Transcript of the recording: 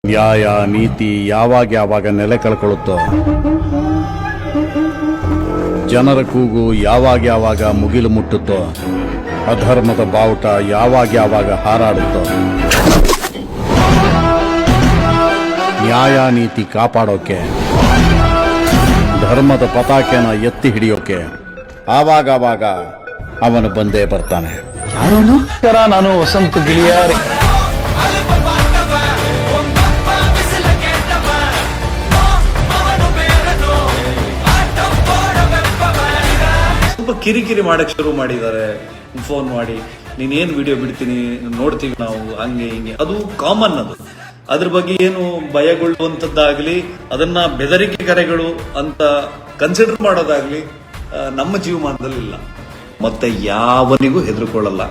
ನ್ಯಾಯ ನೀತಿ ಯಾವಾಗ ನೆಲೆ ಕಳ್ಕೊಳ್ಳುತ್ತೋ, ಜನರ ಕೂಗು ಯಾವಾಗ ಮುಗಿಲು ಮುಟ್ಟುತ್ತೋ, ಅಧರ್ಮದ ಬಾವುಟ ಯಾವಾಗ ಹಾರಾಡುತ್ತೋ, ನ್ಯಾಯ ನೀತಿ ಕಾಪಾಡೋಕೆ, ಧರ್ಮದ ಪತಾಕೆನ ಎತ್ತಿ ಹಿಡಿಯೋಕೆ ಆವಾಗ ಅವನು ಬಂದೇ ಬರ್ತಾನೆ. ನಾನು ವಸಂತ ಗಿಳಿಯಾರಿ. ಸ್ವಲ್ಪ ಕಿರಿಕಿರಿ ಮಾಡಕ್ ಶುರು ಮಾಡಿದ್ದಾರೆ. ಫೋನ್ ಮಾಡಿ ನೀನೇನ್ ವಿಡಿಯೋ ಬಿಡ್ತೀನಿ ನೋಡ್ತೀವಿ ನಾವು, ಹಂಗೆ ಹಿಂಗೆ. ಅದು ಕಾಮನ್. ಅದ್ರ ಬಗ್ಗೆ ಏನು ಭಯಗೊಳ್ಳುವಂತದ್ದಾಗ್ಲಿ, ಅದನ್ನ ಬೆದರಿಕೆ ಕರೆಗಳು ಅಂತ ಕನ್ಸಿಡರ್ ಮಾಡೋದಾಗ್ಲಿ ನಮ್ಮ ಜೀವಮಾನದಲ್ಲಿ ಇಲ್ಲ. ಮತ್ತೆ ಯಾವನಿಗೂ ಹೆದರ್ಕೊಳ್ಳಲ್ಲ.